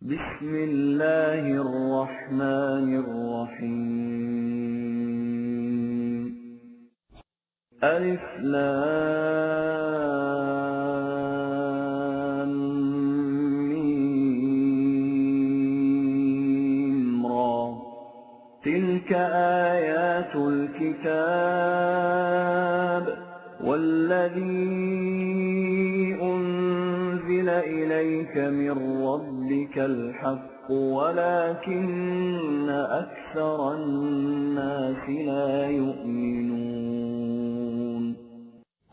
بسم اللہ الرحمن الرحیم الف لام میم را تلك آیات الكتاب والذی أنزل إليك من ربك الحق ولكن أكثر الناس لا يؤمنون۔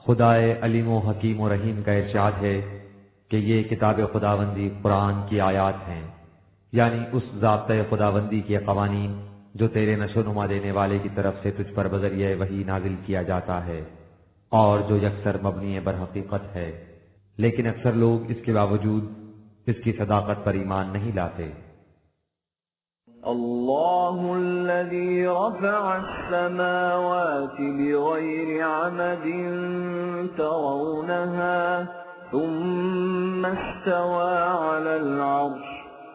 خدائے علیم و حکیم و رحیم کا ارشاد ہے کہ یہ کتاب خداوندی قرآن کی آیات ہیں، یعنی اس ضابطۂ خداوندی کے قوانین جو تیرے نشو نما دینے والے کی طرف سے تجھ پر بذریعہ وحی نازل کیا جاتا ہے، اور جو یکسر مبنی بر حقیقت ہے، لیکن اکثر لوگ اس کے باوجود اس کی صداقت پر ایمان نہیں لاتے۔ اللہ الذی رفع السماوات بغیر عمد ترونها ثم استوى على العرش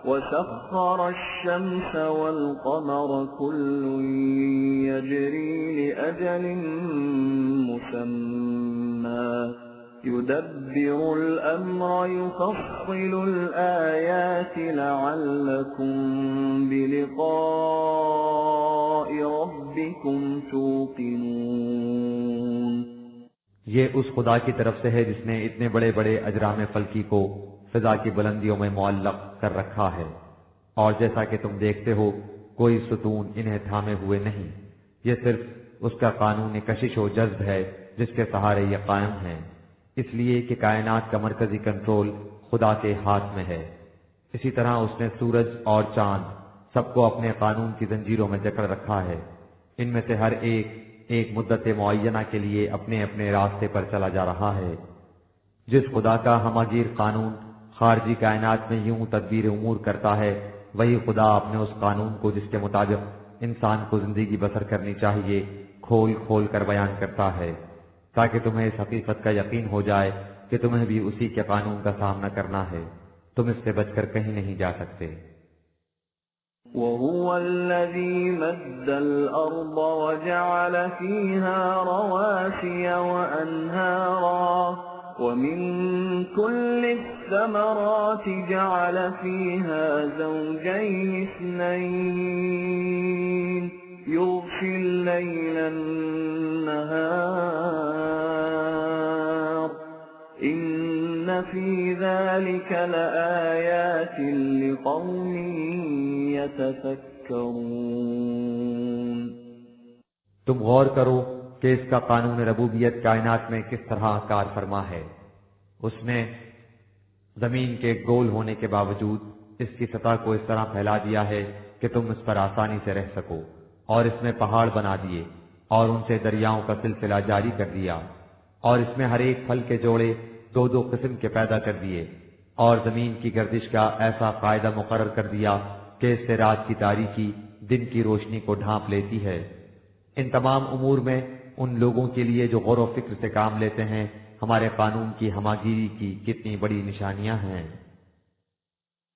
وسخر الشمس والقمر كل يجري لأجل مسمى يدبر الأمر يفصل الآيات لعلكم بلقاء ربكم توقنون۔ یہ اس خدا کی طرف سے ہے جس نے اتنے بڑے بڑے اجرام فلکی کو فضا کی بلندیوں میں معلق کر رکھا ہے، اور جیسا کہ تم دیکھتے ہو کوئی ستون انہیں تھامے ہوئے نہیں، یہ صرف اس کا قانون کشش و جذب ہے جس کے سہارے یہ قائم ہیں، اس لیے کہ کائنات کا مرکزی کنٹرول خدا کے ہاتھ میں ہے۔ اسی طرح اس نے سورج اور چاند سب کو اپنے قانون کی زنجیروں میں جکڑ رکھا ہے، ان میں سے ہر ایک ایک مدت معینہ کے لیے اپنے اپنے راستے پر چلا جا رہا ہے۔ جس خدا کا ہماگیر قانون خارجی کائنات میں یوں تدبیر امور کرتا ہے، وہی خدا اپنے اس قانون کو جس کے مطابق انسان کو زندگی بسر کرنی چاہیے کھول کھول کر بیان کرتا ہے، تاکہ تمہیں اس حقیقت کا یقین ہو جائے کہ تمہیں بھی اسی کے قانون کا سامنا کرنا ہے، تم اس سے بچ کر کہیں نہیں جا سکتے۔ وَهُوَ الَّذِي مَدَّ الْأَرْضَ وَجَعَلَ فِيهَا رَوَاسِيَ وَأَنْهَارًا وَمِن كُلِّ الثَّمَرَاتِ جَعَلَ فِيهَا زَوْجَيْنِ اثْنَيْنِ يُغْشِي اللَّيْلَ النَّهَارَ إِنَّ فِي ذَلِكَ لَآيَاتٍ لِقَوْمٍ يَتَفَكَّرُونَ۔ تم غور کرو کہ اس کا قانون ربوبیت کائنات میں کس طرح کار فرما ہے۔ اس نے زمین کے گول ہونے کے باوجود اس کی سطح کو اس طرح پھیلا دیا ہے کہ تم اس پر آسانی سے رہ سکو، اور اس میں پہاڑ بنا دیے اور ان سے دریاؤں کا سلسلہ جاری کر دیا، اور اس میں ہر ایک پھل کے جوڑے دو دو قسم کے پیدا کر دیے، اور زمین کی گردش کا ایسا قاعدہ مقرر کر دیا کہ اس سے رات کی تاریکی دن کی روشنی کو ڈھانپ لیتی ہے۔ ان تمام امور میں ان لوگوں کے لیے جو غور و فکر سے کام لیتے ہیں ہمارے قانون کی ہماگیری کی کتنی بڑی نشانیاں ہیں۔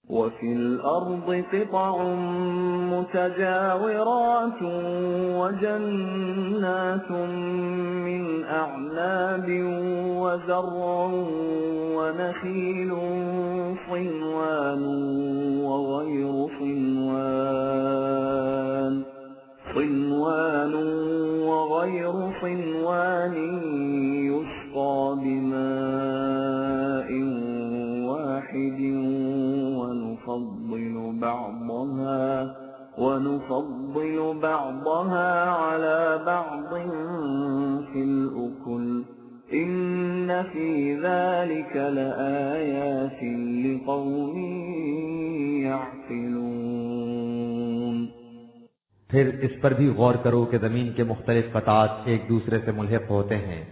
وَفِي الْأَرْضِ قِطَعٌ مُتَجَاوِرَاتٌ وَجَنَّاتٌ مِّنْ أَعْنَابٍ وَزَرْعٌ وَنَخِيلٌ صِنْوَانٌ وَغَيْرُ صِنْوَانٍ يُسْقَىٰ بِمَاءٍ وَاحِدٍ ونفضل بعضها على بعض في الأكل إن في ذلك لآيات لقوم يعقلون۔ پھر اس پر بھی غور کرو کہ زمین کے مختلف قطعات ایک دوسرے سے ملحق ہوتے ہیں،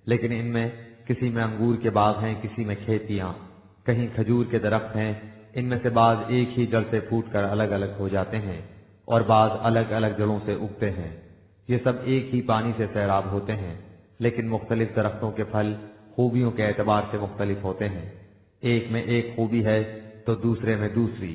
لیکن ان میں کسی میں انگور کے باغ ہیں، کسی میں کھیتیاں، کہیں کھجور کے درخت ہیں، ان میں سے بعض ایک ہی جڑ سے پھوٹ کر الگ الگ ہو جاتے ہیں اور بعض الگ الگ جڑوں سے اگتے ہیں، یہ سب ایک ہی پانی سے سیراب ہوتے ہیں، لیکن مختلف درختوں کے پھل خوبیوں کے اعتبار سے مختلف ہوتے ہیں، ایک میں ایک خوبی ہے تو دوسرے میں دوسری،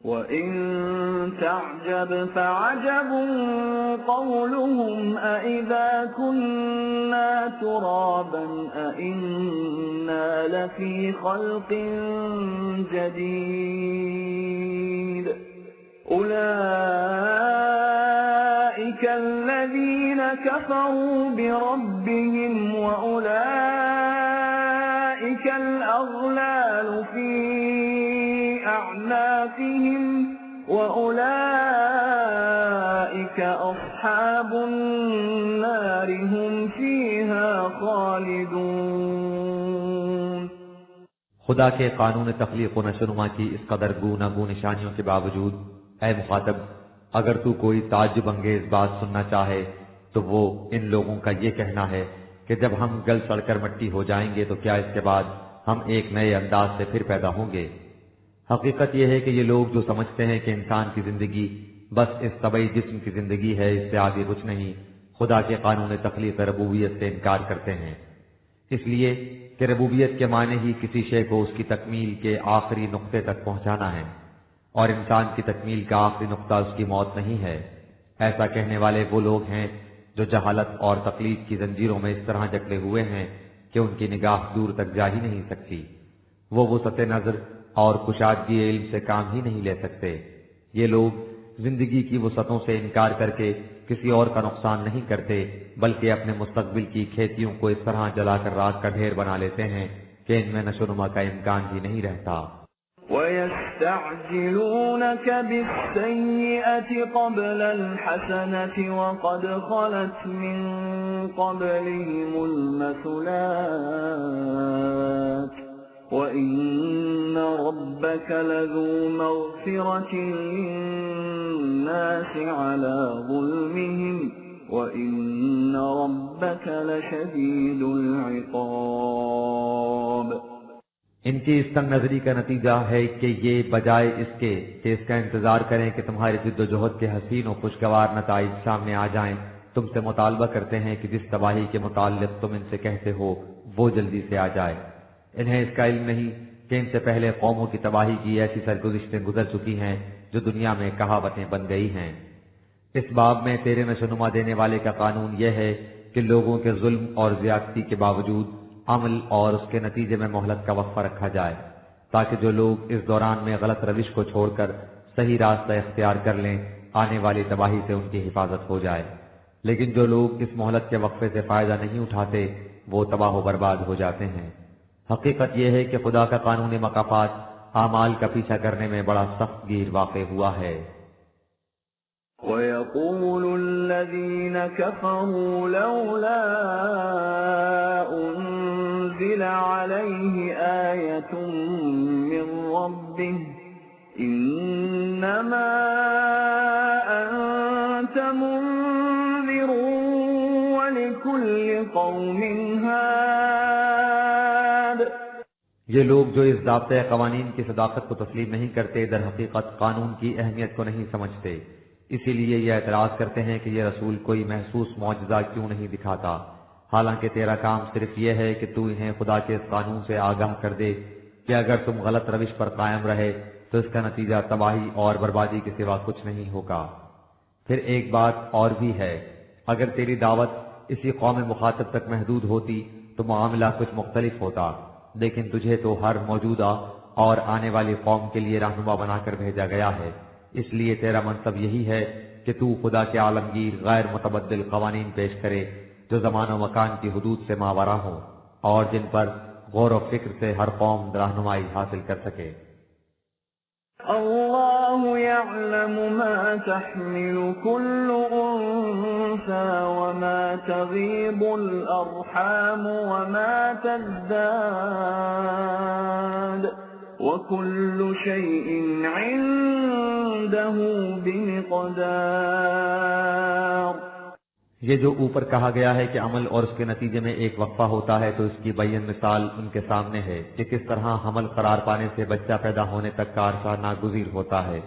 وَإِن تَعْجَبْ فَعَجَبٌ قَوْلُهُمْ أَإِذَا كُنَّا تُرَابًا أَإِنَّا لَفِي خَلْقٍ جَدِيدٍ أُولَئِكَ الَّذِينَ كَفَرُوا بِرَبِّهِمْ وَأُولَئِكَ الْأَغْلَالُ فِي أعناقهم وأولئك أصحاب النار هم فيها خالدون۔ خدا کے قانون تخلیق و نشوونما کی اس قدر گوناگون نشانیوں کے باوجود اے مخاطب، اگر تو کوئی تعجب انگیز بات سننا چاہے تو وہ ان لوگوں کا یہ کہنا ہے کہ جب ہم گل سڑ کر مٹی ہو جائیں گے تو کیا اس کے بعد ہم ایک نئے انداز سے پھر پیدا ہوں گے؟ حقیقت یہ ہے کہ یہ لوگ جو سمجھتے ہیں کہ انسان کی زندگی بس اس طبعی جسم کی زندگی ہے، اس سے آگے کچھ نہیں، خدا کے قانون تخلیق ربوبیت سے انکار کرتے ہیں، اس لیے کہ ربوبیت کے معنی ہی کسی شے کو اس کی تکمیل کے آخری نقطے تک پہنچانا ہے، اور انسان کی تکمیل کا آخری نقطہ اس کی موت نہیں ہے۔ ایسا کہنے والے وہ لوگ ہیں جو جہالت اور تقلید کی زنجیروں میں اس طرح جکڑے ہوئے ہیں کہ ان کی نگاہ دور تک جا ہی نہیں سکتی، وہ وسعت نظر اور کشادگی علم سے کام ہی نہیں لے سکتے۔ یہ لوگ زندگی کی وسعتوں سے انکار کر کے کسی اور کا نقصان نہیں کرتے بلکہ اپنے مستقبل کی کھیتیوں کو اس طرح جلا کر راکھ کا ڈھیر بنا لیتے ہیں کہ ان میں نشوونما کا امکان ہی نہیں رہتا۔ وَيَسْتَعْجِلُونَكَ بِالسَّيِّئَةِ قَبْلَ الْحَسَنَةِ وَقَدْ خَلَتْ مِن قَبْلِهِمُ الْمَثُلَاتُ وَإِنَّ رَبَّكَ لَذُو مَغْفِرَةٍ لِلنَّاسِ عَلَى ظُلْمِهِمْ وَإِنَّ رَبَّكَ لَشَدِيدُ الْعِقَابِ۔ ان کی اس تنگ نظری کا نتیجہ ہے کہ یہ بجائے اس کے کہ اس کا انتظار کریں کہ تمہاری جد و جہد کے حسین و خوشگوار نتائج سامنے آ جائیں، تم سے مطالبہ کرتے ہیں کہ جس تباہی کے متعلق تم ان سے کہتے ہو وہ جلدی سے آ جائے۔ انہیں اس کا علم نہیں کہ ان سے پہلے قوموں کی تباہی کی ایسی سرگزشتیں گزر چکی ہیں جو دنیا میں کہاوتیں بن گئی ہیں۔ اس باب میں تیرے نشوونما دینے والے کا قانون یہ ہے کہ لوگوں کے ظلم اور زیادتی کے باوجود عمل اور اس کے نتیجے میں مہلت کا وقفہ رکھا جائے تاکہ جو لوگ اس دوران میں غلط روش کو چھوڑ کر صحیح راستہ اختیار کر لیں آنے والی تباہی سے ان کی حفاظت ہو جائے، لیکن جو لوگ اس مہلت کے وقفے سے فائدہ نہیں اٹھاتے وہ تباہ و برباد ہو جاتے ہیں۔ حقیقت یہ ہے کہ خدا کا قانون مکافات اعمال کا پیچھا کرنے میں بڑا سخت گیر واقع ہوا ہے۔ وَيَقُولُ الَّذِينَ كَفَرُوا لَوْلَا أُنزِلَ عَلَيْهِ آيَةٌ مِّن رَّبِّهِ إِنَّمَا أَنتَ مُنذِرٌ وَلِكُلِّ قَوْمٍ هَادٍ۔ یہ لوگ جو اس ضابطۂ قوانین کی صداقت کو تسلیم نہیں کرتے در حقیقت قانون کی اہمیت کو نہیں سمجھتے، اسی لیے یہ اعتراض کرتے ہیں کہ یہ رسول کوئی محسوس معجزہ کیوں نہیں دکھاتا، حالانکہ تیرا کام صرف یہ ہے کہ تو انہیں خدا کے اس قانون سے آگاہ کر دے کہ اگر تم غلط روش پر قائم رہے تو اس کا نتیجہ تباہی اور بربادی کے سوا کچھ نہیں ہوگا۔ پھر ایک بات اور بھی ہے، اگر تیری دعوت اسی قوم مخاطب تک محدود ہوتی تو معاملہ کچھ مختلف ہوتا، لیکن تجھے تو ہر موجودہ اور آنے والی قوم کے لیے رہنما بنا کر بھیجا گیا ہے، اس لیے تیرا منصب یہی ہے کہ تو خدا کے عالمگیر غیر متبدل قوانین پیش کرے جو زمان و مکان کی حدود سے ماورا ہوں اور جن پر غور و فکر سے ہر قوم رہنمائی حاصل کر سکے۔ اللہ یعلم ما تحمل كل انثى وما تغیض الارحام وما تزداد وكل شيء عنده بمقدار۔ یہ جو اوپر کہا گیا ہے کہ عمل اور اس کے نتیجے میں ایک وقفہ ہوتا ہے تو اس کی بیان مثال ان کے سامنے ہے کہ کس طرح حمل قرار پانے سے بچہ پیدا ہونے تک کا عرصہ ناگزیر ہوتا ہے۔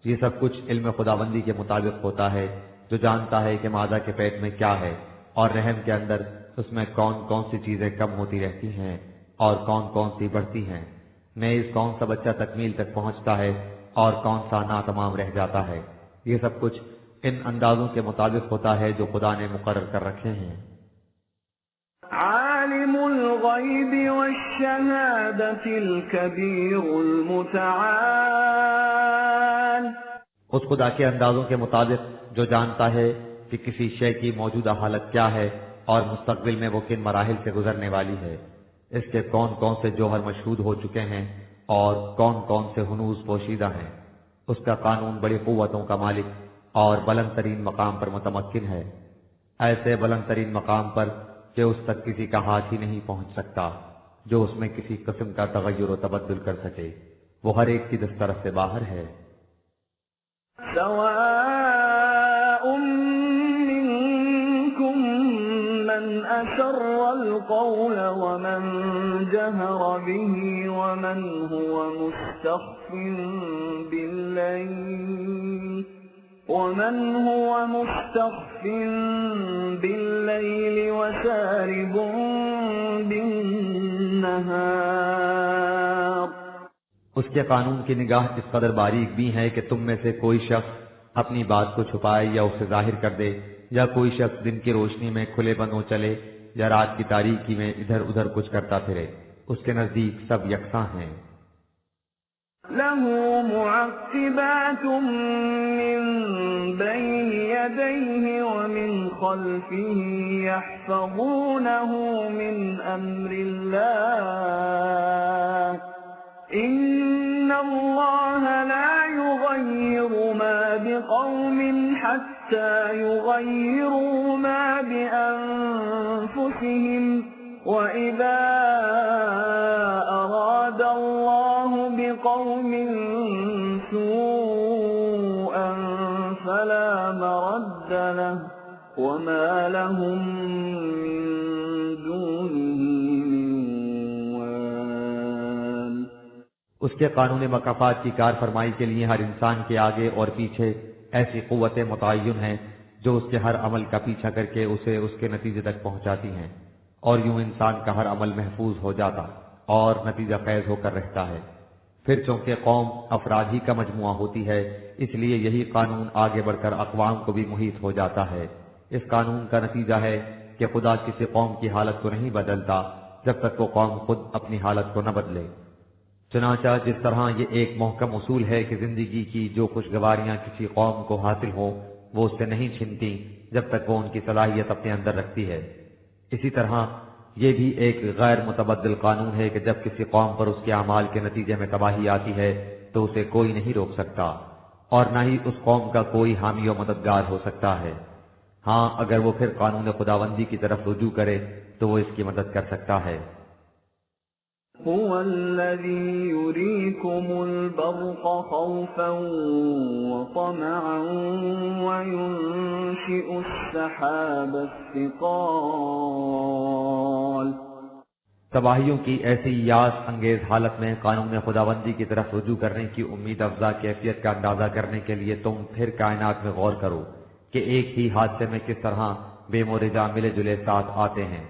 یہ سب کچھ علم خداوندی کے مطابق ہوتا ہے جو جانتا ہے کہ مادہ کے پیٹ میں کیا ہے اور رحم کے اندر اس میں کون کون سی چیزیں کم ہوتی رہتی ہیں اور کون کون سی بڑھتی ہیں، نیز کون سا بچہ تکمیل تک پہنچتا ہے اور کون سا ناتمام رہ جاتا ہے، یہ سب کچھ ان اندازوں کے مطابق ہوتا ہے جو خدا نے مقرر کر رکھے ہیں۔ عالم الغیب والشہادة الکبیر المتعال، اس خدا کے اندازوں کے مطابق جو جانتا ہے کہ کسی شے کی موجودہ حالت کیا ہے اور مستقبل میں وہ کن مراحل سے گزرنے والی ہے، اس کے کون کون سے جوہر مشہود ہو چکے ہیں اور کون کون سے ہنوز پوشیدہ ہیں، اس کا قانون بڑی قوتوں کا مالک اور بلند ترین مقام پر متمکن ہے، ایسے بلند ترین مقام پر کہ اس تک کسی کا ہاتھ ہی نہیں پہنچ سکتا جو اس میں کسی قسم کا تغیر و تبدل کر سکے، وہ ہر ایک کی دسترس سے باہر ہے۔ سواء منكم من أسر القول ومن جهر به ومن هو مستخف بالليل وسارب بالنهار، اس کے قانون کی نگاہ اس قدر باریک بھی ہے کہ تم میں سے کوئی شخص اپنی بات کو چھپائے یا اسے ظاہر کر دے، یا کوئی شخص دن کی روشنی میں کھلے بندوں چلے یا رات کی تاریکی میں ادھر ادھر کچھ کرتا پھرے، اس کے نزدیک سب یکساں ہیں۔ له معقبات من بين يديه ومن خلفه يحفظونه من أمر الله، إن الله لا يغير ما بقوم حتى يغيروا ما بأنفسهم، وإذا أراد الله بقوم سوءا فلا مرد له وما لهم من دونه من وال۔ اس کے قانون مکافات کی کار فرمائی کے لیے ہر انسان کے آگے اور پیچھے ایسی قوتیں متعین ہیں جو اس کے ہر عمل کا پیچھا کر کے اسے اس کے نتیجے تک پہنچاتی ہیں، اور یوں انسان کا ہر عمل محفوظ ہو جاتا اور نتیجہ خیز ہو کر رہتا ہے۔ پھر چونکہ قوم افراد ہی کا مجموعہ ہوتی ہے، اس لیے یہی قانون آگے بڑھ کر اقوام کو بھی محیط ہو جاتا ہے۔ اس قانون کا نتیجہ ہے کہ خدا کسی قوم کی حالت کو نہیں بدلتا جب تک وہ قوم خود اپنی حالت کو نہ بدلے۔ چنانچہ جس طرح یہ ایک محکم اصول ہے کہ زندگی کی جو خوشگواریاں کسی قوم کو حاصل ہوں وہ اس سے نہیں چھنتی جب تک وہ ان کی صلاحیت اپنے اندر رکھتی ہے، اسی طرح یہ بھی ایک غیر متبدل قانون ہے کہ جب کسی قوم پر اس کے اعمال کے نتیجے میں تباہی آتی ہے تو اسے کوئی نہیں روک سکتا، اور نہ ہی اس قوم کا کوئی حامی و مددگار ہو سکتا ہے۔ ہاں اگر وہ پھر قانون خداوندی کی طرف رجوع کرے تو وہ اس کی مدد کر سکتا ہے۔ هو الذي يريكم البرق خوفا وطمعا وينشئ السحاب الثقال، تباہیوں کی ایسی یاس انگیز حالت میں قانون خداوندی کی طرف رجوع کرنے کی امید افزا کیفیت کا اندازہ کرنے کے لیے تم پھر کائنات میں غور کرو کہ ایک ہی حادثے میں کس طرح بے مورجہ ملے جلے ساتھ آتے ہیں۔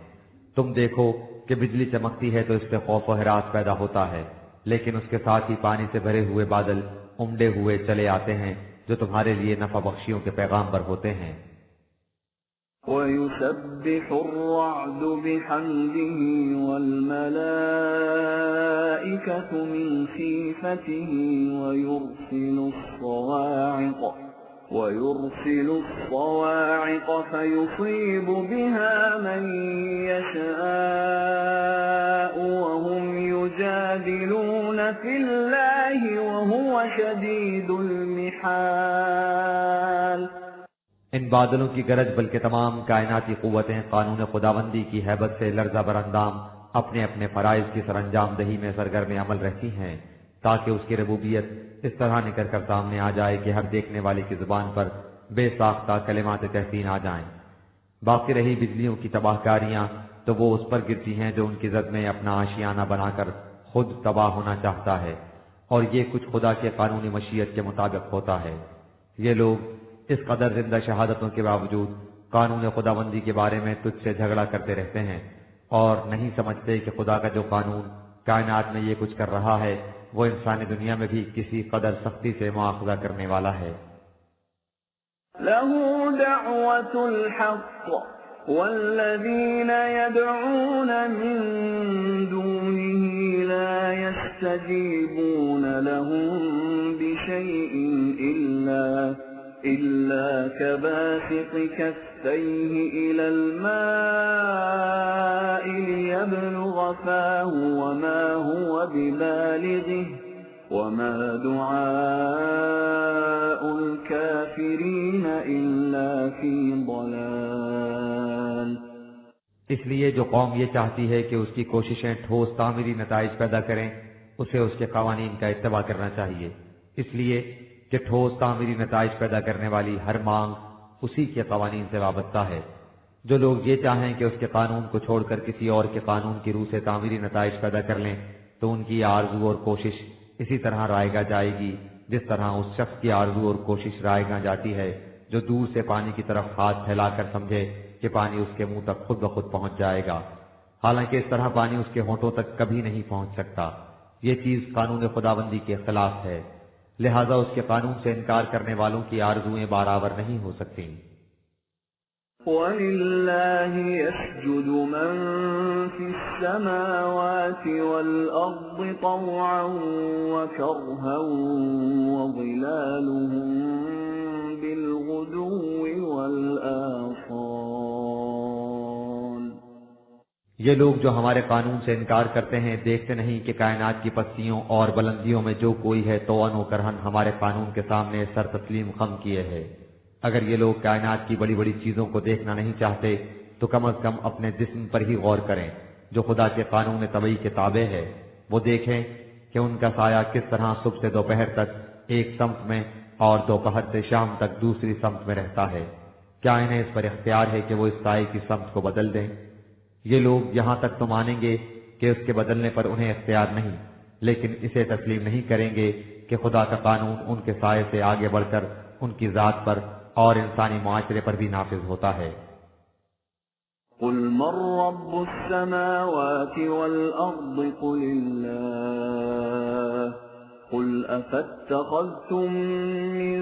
تم دیکھو کہ بجلی چمکتی ہے تو اس سے خوف و ہراس پیدا ہوتا ہے، لیکن اس کے ساتھ ہی پانی سے بھرے ہوئے بادل امڈے ہوئے چلے آتے ہیں جو تمہارے لیے نفع بخشیوں کے پیغام پر ہوتے ہیں۔ وَيُسَبِّحُ الرَّعْدُ بِحَمْدِهِ وَالْمَلَائِكَةُ مِنْ خِيفَتِهِ ويرسل الصواعق فيصيب بها من يشاء وهم يجادلون في الله وهو شديد المحال۔ ان بادلوں کی گرج بلکہ تمام کائناتی قوتیں قانون خداوندی کی ہیبت سے لرزہ براندام اپنے اپنے فرائض کی سر انجام دہی میں سرگرم عمل رہتی ہیں تاکہ اس کی ربوبیت اس طرح نکل کر سامنے آ جائے کہ ہر دیکھنے والے کی زبان پر بے ساختہ کلمات تحسین آ جائیں۔ باقی رہی بجلیوں کی تباہ کاریاں تو وہ اس پر گرتی ہیں جو ان کی زد میں اپنا آشیانہ بنا کر خود تباہ ہونا چاہتا ہے، اور یہ کچھ خدا کے قانونی مشیت کے مطابق ہوتا ہے۔ یہ لوگ اس قدر زندہ شہادتوں کے باوجود قانون خداوندی کے بارے میں تجھ سے جھگڑا کرتے رہتے ہیں اور نہیں سمجھتے کہ خدا کا جو قانون کائنات میں یہ کچھ کر رہا ہے وہ انسانی دنیا میں بھی کسی قدر سختی سے مواخذہ کرنے والا ہے۔ له دعوة الحق والذين يدعون من دونه لا يستجيبون لهم بشيء إلا كباسط كفيه إلى الماء ليبلغ فاه وما هو ببالغه وما دعاء الكافرين إلا في ضلال۔ اس لیے جو قوم یہ چاہتی ہے کہ اس کی کوششیں ٹھوس تعمیری نتائج پیدا کریں اسے اس کے قوانین کا اتباع کرنا چاہیے، اس لیے کہ ٹھوس تعمیری نتائج پیدا کرنے والی ہر مانگ اسی کے قوانین سے وابستہ ہے۔ جو لوگ یہ چاہیں کہ اس کے قانون کو چھوڑ کر کسی اور کے قانون کی روح سے تعمیری نتائج پیدا کر لیں تو ان کی آرزو اور کوشش اسی طرح رائیگاں جائے گی جس طرح اس شخص کی آرزو اور کوشش رائیگاں جاتی ہے جو دور سے پانی کی طرف ہاتھ پھیلا کر سمجھے کہ پانی اس کے منہ تک خود بخود پہنچ جائے گا، حالانکہ اس طرح پانی اس کے ہونٹوں تک کبھی نہیں پہنچ سکتا۔ یہ چیز قانون خداوندی کے خلاف ہے، لہذا اس کے قانون سے انکار کرنے والوں کی آرزویں برابر نہیں ہو سکتی۔ وَلِلَّهِ يَسْجُدُ مَن فِي السَّمَاوَاتِ وَالْأَرْضِ طَوْعًا وَكَرْهًا وَظِلَالُهُم بِالْغُدُوِّ وَالْآصَالِ۔ یہ لوگ جو ہمارے قانون سے انکار کرتے ہیں دیکھتے نہیں کہ کائنات کی پستیوں اور بلندیوں میں جو کوئی ہے توأن و کرہن ہمارے قانون کے سامنے سر تسلیم خم کیے ہے۔ اگر یہ لوگ کائنات کی بڑی بڑی چیزوں کو دیکھنا نہیں چاہتے تو کم از کم اپنے جسم پر ہی غور کریں جو خدا کے قانون طبعی کے تابع ہے۔ وہ دیکھیں کہ ان کا سایہ کس طرح صبح سے دوپہر تک ایک سمت میں اور دوپہر سے شام تک دوسری سمت میں رہتا ہے، کیا انہیں اس پر اختیار ہے کہ وہ اس سائے کی سمت کو بدل دیں؟ یہ لوگ یہاں تک تو مانیں گے کہ اس کے بدلنے پر انہیں اختیار نہیں، لیکن اسے تسلیم نہیں کریں گے کہ خدا کا قانون ان کے سائے سے آگے بڑھ کر ان کی ذات پر اور انسانی معاشرے پر بھی نافذ ہوتا ہے۔ قل من رب السماوات والأرض قل الله قل أفاتخذتم من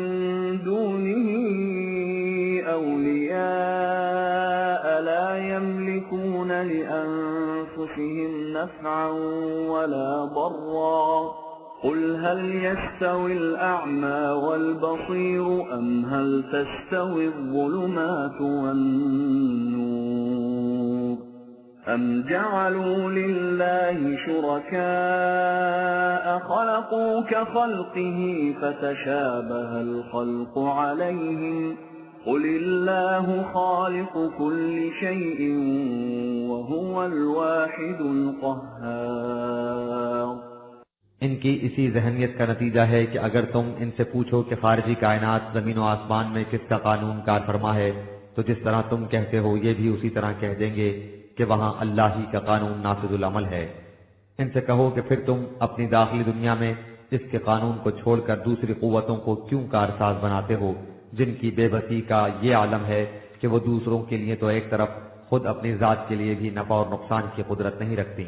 دونه أولياء لا يملكون لأنفسهم نفعا ولا ضرا قل هل يستوي الأعمى والبصير أم هل تستوي الظلمات والنور أم جعلوا لله شركاء خلقوا كخلقه فتشابه الخلق عليهم قل الله خالق كل شيء وهو الواحد القهار۔ ان کی اسی ذہنیت کا نتیجہ ہے کہ اگر تم ان سے پوچھو کہ خارجی کائنات زمین و آسمان میں کس کا قانون کار فرما ہے تو جس طرح تم کہتے ہو یہ بھی اسی طرح کہہ دیں گے کہ وہاں اللہ ہی کا قانون نافذ العمل ہے۔ ان سے کہو کہ پھر تم اپنی داخلی دنیا میں اس کے قانون کو چھوڑ کر دوسری قوتوں کو کیوں کارساز بناتے ہو جن کی بے بسی کا یہ عالم ہے کہ وہ دوسروں کے لیے تو ایک طرف خود اپنی ذات کے لیے بھی نفع اور نقصان کی قدرت نہیں رکھتی۔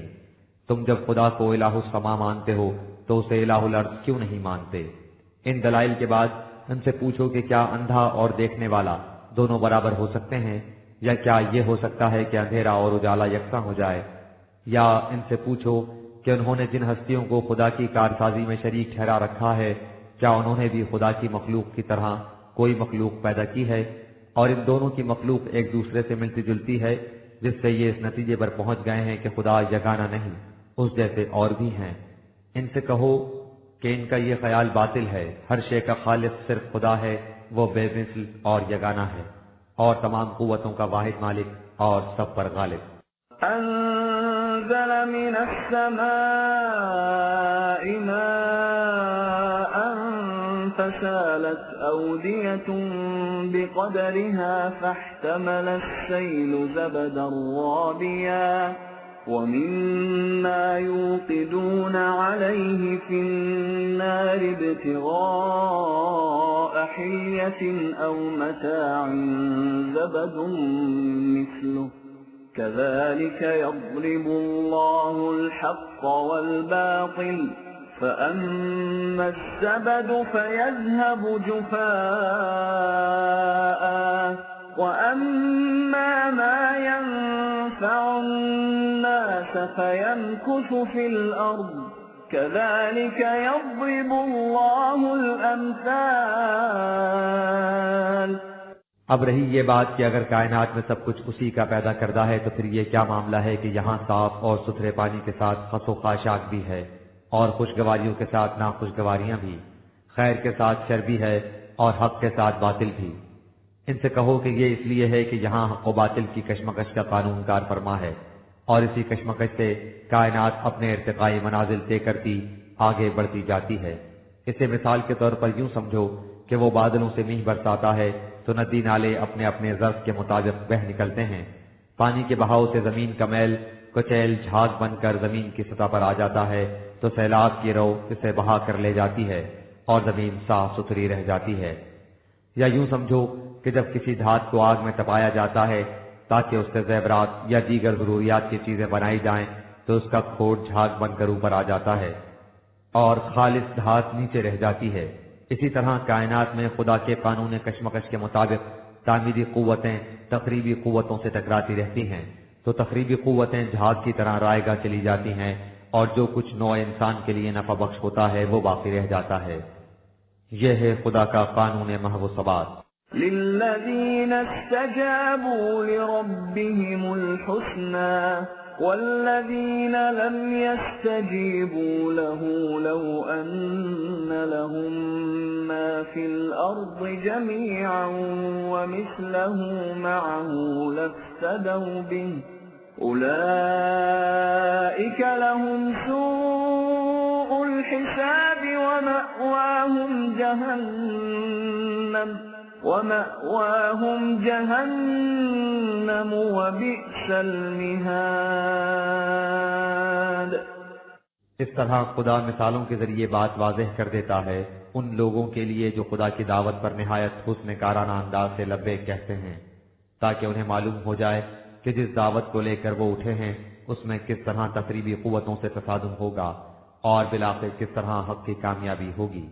تم جب خدا کو الہ السما مانتے ہو تو اسے الہ الارض کیوں نہیں مانتے؟ ان دلائل کے بعد ان سے پوچھو کہ کیا اندھا اور دیکھنے والا دونوں برابر ہو سکتے ہیں، یا کیا یہ ہو سکتا ہے کہ اندھیرا اور اجالا یکساں ہو جائے؟ یا ان سے پوچھو کہ انہوں نے جن ہستیوں کو خدا کی کارسازی میں شریک ٹھہرا رکھا ہے کیا انہوں نے بھی خدا کی مخلوق کی طرح کوئی مخلوق پیدا کی ہے، اور ان دونوں کی مخلوق ایک دوسرے سے ملتی جلتی ہے جس سے یہ اس نتیجے پر پہنچ گئے ہیں کہ خدا یگانہ نہیں، اس جیسے اور بھی ہیں۔ ان سے کہو کہ ان کا یہ خیال باطل ہے، ہر شے کا خالق صرف خدا ہے، وہ بے مثل اور یگانہ ہے اور تمام قوتوں کا واحد مالک اور سب پر غالب۔ أنزل من السماء ماء فسالت أودية بقدرها فاحتمل السيل زبدا رابيا ومما يوقدون عليه في النار ابتغاء حِلْيَةٍ أَوْ مَتَاعٍ زَبَدٌ مِثْلُهُ كَذَلِكَ يَضْرِبُ اللَّهُ الْحَقَّ وَالْبَاطِلَ فَأَمَّا الزَّبَدُ فَيَذْهَبُ جُفَاءً وَأَمَّا مَا يَنفَعُ النَّاسَ فَيَمْكُثُ فِي الْأَرْضِ كَذَلِكَ يَضْرِبُ اللَّهُ الْأَمْثَالَ۔ اب رہی یہ بات کہ اگر کائنات میں سب کچھ اسی کا پیدا کردہ ہے تو پھر یہ کیا معاملہ ہے کہ یہاں صاف اور ستھرے پانی کے ساتھ خس و خاشاک بھی ہے اور خوشگواریوں کے ساتھ ناخوشگواریاں بھی، خیر کے ساتھ شر بھی ہے اور حق کے ساتھ باطل بھی۔ ان سے کہو کہ یہ اس لیے ہے کہ یہاں حق و باطل کی کشمکش کا قانون کار فرما ہے اور اسی کشمکش سے کائنات اپنے ارتقائی منازل طے کرتی آگے بڑھتی جاتی ہے۔ اسے مثال کے طور پر یوں سمجھو کہ وہ بادلوں سے میںہ برساتا ہے تو ندی نالے اپنے اپنے ظرف کے مطابق بہہ نکلتے ہیں۔ پانی کے بہاؤ سے زمین کا میل کچیل جھاگ بن کر زمین کی سطح پر آ جاتا ہے تو سیلاب کی رو اسے بہا کر لے جاتی ہے اور زمین صاف ستھری رہ جاتی ہے۔ یا یوں سمجھو کہ جب کسی دھات کو آگ میں تپایا جاتا ہے تاکہ اس سے زیورات یا دیگر ضروریات کی چیزیں بنائی جائیں تو اس کا کھوٹ جھاگ بن کر اوپر آ جاتا ہے اور خالص دھات نیچے رہ جاتی ہے۔ اسی طرح کائنات میں خدا کے قانون کشمکش کے مطابق تعمیری قوتیں تخریبی قوتوں سے ٹکراتی رہتی ہیں تو تخریبی قوتیں جھاگ کی طرح رائے گاہ چلی جاتی ہیں اور جو کچھ نوع انسان کے لیے نفع بخش ہوتا ہے وہ باقی رہ جاتا ہے۔ یہ ہے خدا کا قانون محو ثبات۔ لِلَّذِينَ اسْتَجَابُوا لِرَبِّهِمُ الْحُسْنَى وَالَّذِينَ لَمْ يَسْتَجِيبُوا لَهُ لَوْ أَنَّ لَهُم مَّا فِي الْأَرْضِ جَمِيعًا وَمِثْلَهُ مَعَهُ لَافْتَدَوْا بِهِ أُولَٰئِكَ لَهُمْ سُوءُ الْحِسَابِ وَمَأْوَاهُمْ جَهَنَّمُ وَبِئْسَ الْمِهَادُ۔ اس طرح خدا مثالوں کے ذریعے بات واضح کر دیتا ہے ان لوگوں کے لیے جو خدا کی دعوت پر نہایت حسن کارانہ انداز سے لبیک کہتے ہیں، تاکہ انہیں معلوم ہو جائے کہ جس دعوت کو لے کر وہ اٹھے ہیں اس میں کس طرح تقریبی قوتوں سے تصادم ہوگا اور بالآخر کس طرح حق کی کامیابی ہوگی۔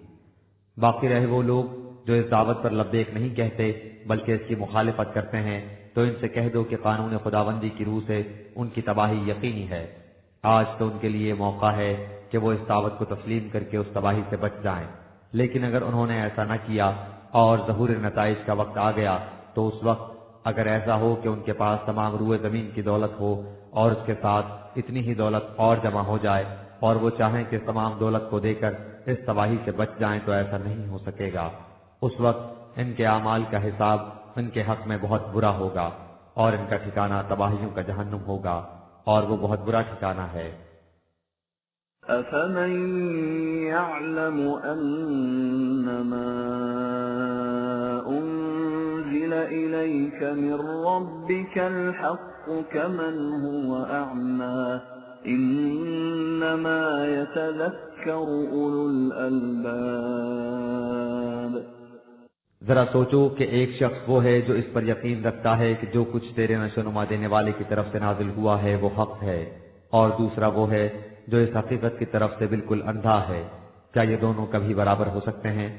باقی رہے وہ لوگ جو اس دعوت پر لبیک نہیں کہتے بلکہ اس کی مخالفت کرتے ہیں تو ان سے کہہ دو کہ قانون خداوندی کی روح سے ان کی تباہی یقینی ہے۔ آج تو ان کے لیے موقع ہے کہ وہ اس دعوت کو تسلیم کر کے اس تباہی سے بچ جائیں، لیکن اگر انہوں نے ایسا نہ کیا اور ظہور نتائج کا وقت آ گیا تو اس وقت اگر ایسا ہو کہ ان کے پاس تمام روئے زمین کی دولت ہو اور اس کے ساتھ اتنی ہی دولت اور جمع ہو جائے اور وہ چاہیں کہ تمام دولت کو دے کر اس تباہی سے بچ جائیں تو ایسا نہیں ہو سکے گا۔ اس وقت ان کے اعمال کا حساب ان کے حق میں بہت برا ہوگا اور ان کا ٹھکانہ تباہیوں کا جہنم ہوگا اور وہ بہت برا ٹھکانہ ہے۔ أَفَمَن يَعْلَمُ أَنَّمَا أُنزِلَ إِلَيْكَ مِن رَّبِّكَ الْحَقُّ كَمَنْ هُوَ أَعْمَىٰ إِنَّمَا يَتَذَكَّرُ أُولُو الْأَلْبَابِ۔ ذرا سوچو کہ ایک شخص وہ ہے جو اس پر یقین رکھتا ہے کہ جو کچھ تیرے نشو نما دینے والے کی طرف سے نازل ہوا ہے وہ حق ہے، اور دوسرا وہ ہے جو اس حقیقت کی طرف سے بالکل اندھا ہے۔ کیا یہ دونوں کبھی برابر ہو سکتے ہیں؟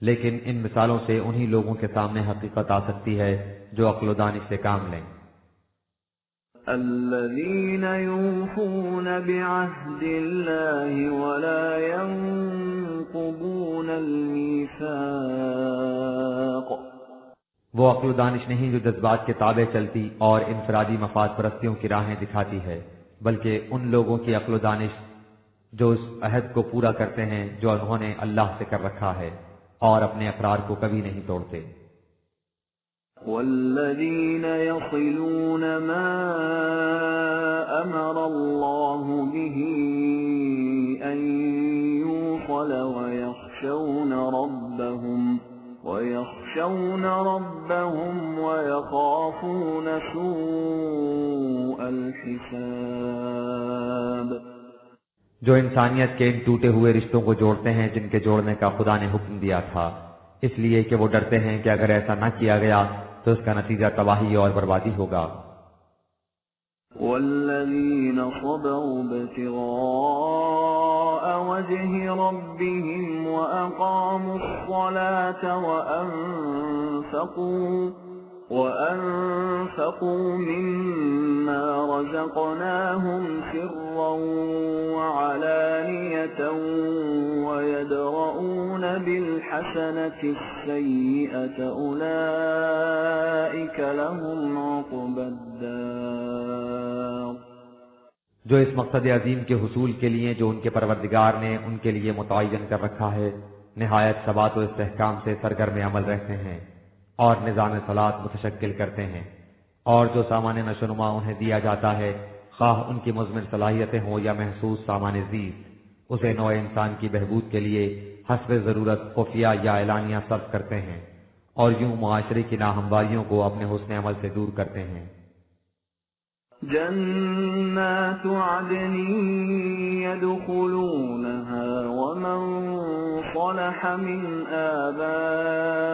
لیکن ان مثالوں سے انہی لوگوں کے سامنے حقیقت آ سکتی ہے جو عقل و دانش سے کام لیں۔ الذين يوفون بعهد الله ولا ينقضون الميثاق۔ وہ عقل و دانش نہیں جو جذبات کے تابع چلتی اور انفرادی مفاد پرستیوں کی راہیں دکھاتی ہے، بلکہ ان لوگوں کی عقل و دانش جو اس عہد کو پورا کرتے ہیں جو انہوں نے اللہ سے کر رکھا ہے اور اپنے اقرار کو کبھی نہیں توڑتے۔ والذين يصلون ما أمر الله به أن يوصل ويخشون ربهم ويخافون سوء الحساب۔ جو انسانیت کے ان ٹوٹے ہوئے رشتوں کو جوڑتے ہیں جن کے جوڑنے کا خدا نے حکم دیا تھا، اس لیے کہ وہ ڈرتے ہیں کہ اگر ایسا نہ کیا گیا تو اس کا نتیجہ تباہی اور بربادی ہوگا۔ والذين صبروا ابتغاء وجه ربهم وأقاموا الصلاة وأنفقوا مما رزقناهم سرا وعلانية ويدرؤون بالحسنة السيئة أولئك لهم عقبى الدار۔ جو اس مقصد عظیم کے حصول کے لیے جو ان کے پروردگار نے ان کے لیے متعین کر رکھا ہے نہایت ثبات و استحکام سے سرگرم عمل رہتے ہیں اور نظام صلاۃ متشکل کرتے ہیں، اور جو سامان نشوونما انہیں دیا جاتا ہے خواہ ان کی مزمن صلاحیتیں ہوں یا محسوس سامان زیست، اسے نوع انسان کی بہبود کے لیے حسب ضرورت خفیہ یا اعلانیہ صرف کرتے ہیں، اور یوں معاشرے کی ناہمواریوں کو اپنے حسن عمل سے دور کرتے ہیں۔ جنات عدن يدخلونها ومن صلح من آبائهم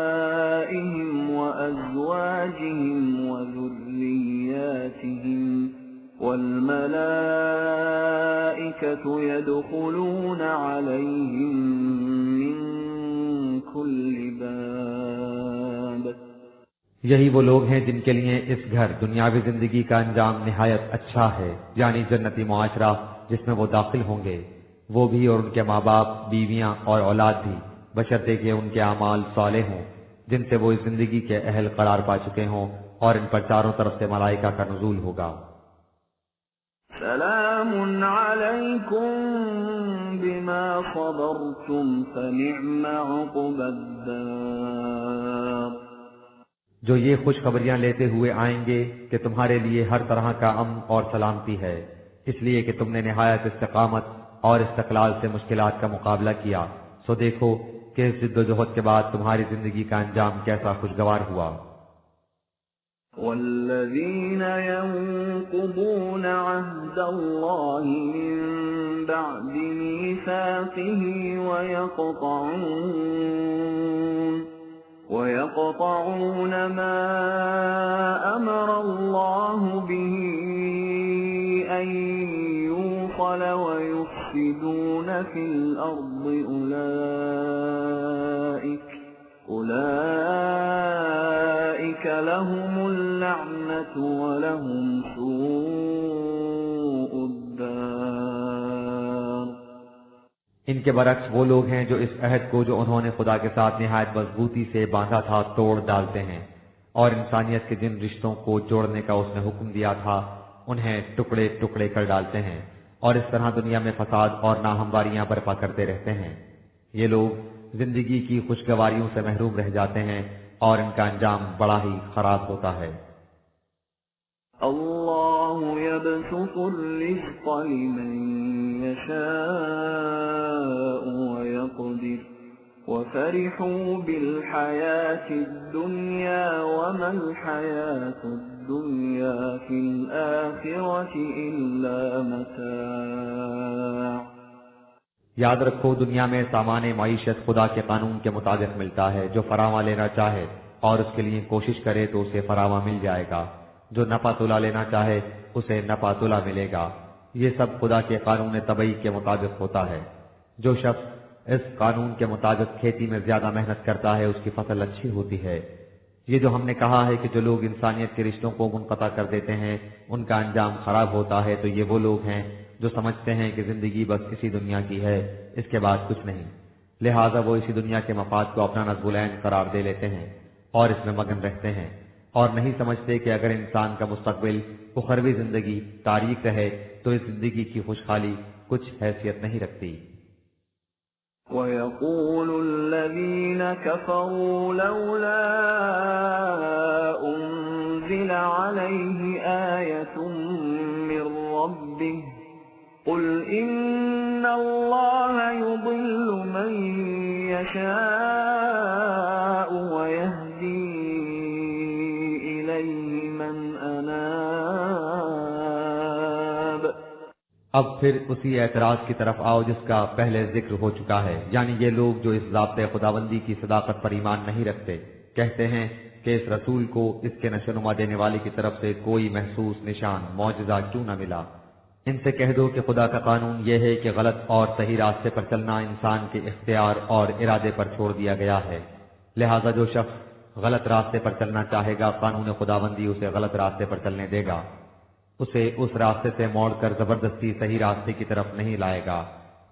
وأزواجهم وذرياتهم والملائكة يدخلون عليهم من كل باب۔ یہی وہ لوگ ہیں جن کے لیے اس گھر دنیاوی زندگی کا انجام نہایت اچھا ہے، یعنی جنتی معاشرہ جس میں وہ داخل ہوں گے، وہ بھی اور ان کے ماں باپ، بیویاں اور اولاد بھی، بشرطے کہ ان کے اعمال صالح ہوں جن سے وہ اس زندگی کے اہل قرار پا چکے ہوں، اور ان پر چاروں طرف سے ملائکہ کا نزول ہوگا۔ سلام علیکم بما صبرتم فنعم عقبى الدار۔ جو یہ خوشخبریاں لیتے ہوئے آئیں گے کہ تمہارے لیے ہر طرح کا امن اور سلامتی ہے، اس لیے کہ تم نے نہایت استقامت اور استقلال سے مشکلات کا مقابلہ کیا، سو دیکھو کہ اس جد و جہد کے بعد تمہاری زندگی کا انجام کیسا خوشگوار ہوا۔ والذین ينقضون عهد الله من بعد ميثاقه ويقطعون ما أمر الله به أن يوصل ويفسدون في الأرض أولئك لهم اللعنة ولهم سوء الدار۔ ان کے برعکس وہ لوگ ہیں جو اس عہد کو جو انہوں نے خدا کے ساتھ نہایت مضبوطی سے باندھا تھا توڑ ڈالتے ہیں، اور انسانیت کے جن رشتوں کو جوڑنے کا اس نے حکم دیا تھا انہیں ٹکڑے ٹکڑے کر ڈالتے ہیں، اور اس طرح دنیا میں فساد اور ناہمواریاں برپا کرتے رہتے ہیں۔ یہ لوگ زندگی کی خوشگواریوں سے محروم رہ جاتے ہیں اور ان کا انجام بڑا ہی خراب ہوتا ہے۔ اللہ يبسط الرزق لمن يشاء ويقدر وفرحوا بالحياة الدنيا وما الحياة الدنيا في الآخرة إلا متاع۔ یاد رکھو دنیا میں سامان معیشت خدا کے قانون کے مطابق ملتا ہے، جو فراواں لینا چاہے اور اس کے لیے کوشش کرے تو اسے فراواں مل جائے گا، جو نفع تلا لینا چاہے اسے نفع تلا ملے گا۔ یہ سب خدا کے قانون طبعی کے مطابق ہوتا ہے۔ جو شخص اس قانون کے مطابق کھیتی میں زیادہ محنت کرتا ہے اس کی فصل اچھی ہوتی ہے۔ یہ جو ہم نے کہا ہے کہ جو لوگ انسانیت کے رشتوں کو منقطع کر دیتے ہیں ان کا انجام خراب ہوتا ہے، تو یہ وہ لوگ ہیں جو سمجھتے ہیں کہ زندگی بس اسی دنیا کی ہے، اس کے بعد کچھ نہیں، لہٰذا وہ اسی دنیا کے مفاد کو اپنا نصب العین قرار دے لیتے ہیں اور اس میں مگن رہتے ہیں، اور نہیں سمجھتے کہ اگر انسان کا مستقبل اخروی زندگی تاریک رہے تو اس زندگی کی خوشحالی کچھ حیثیت نہیں رکھتی۔ وَيَقُولُ الَّذِينَ كَفَرُوا لَوْلَا أُنزِلَ عَلَيْهِ آيَةٌ مِّن رَّبِّهِ قُلْ إِنَّ اللَّهَ يُضِلُّ مَن يَشَاءُ وَيَهْدِي إِلَيْهِ مَنْ أَنَابَ۔ اب پھر اسی اعتراض کی طرف آؤ جس کا پہلے ذکر ہو چکا ہے، یعنی یہ لوگ جو اس ضابطۂ خداوندی کی صداقت پر ایمان نہیں رکھتے، کہتے ہیں کہ اس رسول کو اس کے نشوونما دینے والے کی طرف سے کوئی محسوس نشان معجزہ کیوں نہ ملا۔ ان سے کہہ دو کہ خدا کا قانون یہ ہے کہ غلط اور صحیح راستے پر چلنا انسان کے اختیار اور ارادے پر چھوڑ دیا گیا ہے، لہذا جو شخص غلط راستے پر چلنا چاہے گا قانون خداوندی اسے غلط راستے پر چلنے دے گا، اسے اس راستے سے موڑ کر زبردستی صحیح راستے کی طرف نہیں لائے گا،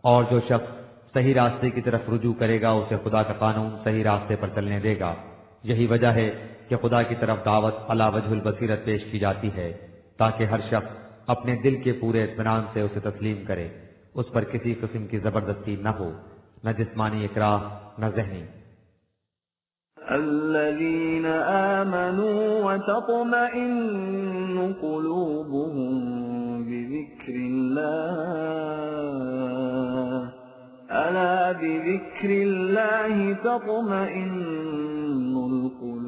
اور جو شخص صحیح راستے کی طرف رجوع کرے گا اسے خدا کا قانون صحیح راستے پر چلنے دے گا۔ یہی وجہ ہے کہ خدا کی طرف دعوت علی وجہ البصیرت پیش کی جاتی ہے تاکہ ہر شخص اپنے دل کے پورے اطمینان سے اسے تسلیم کرے، اس پر کسی قسم کی زبردستی نہ ہو، نہ جسمانی اکراہ نہ ذہنی۔ الذين آمنوا وتطمئن قلوبهم بذكر الله ألا بذكر الله تطمئن القلوب۔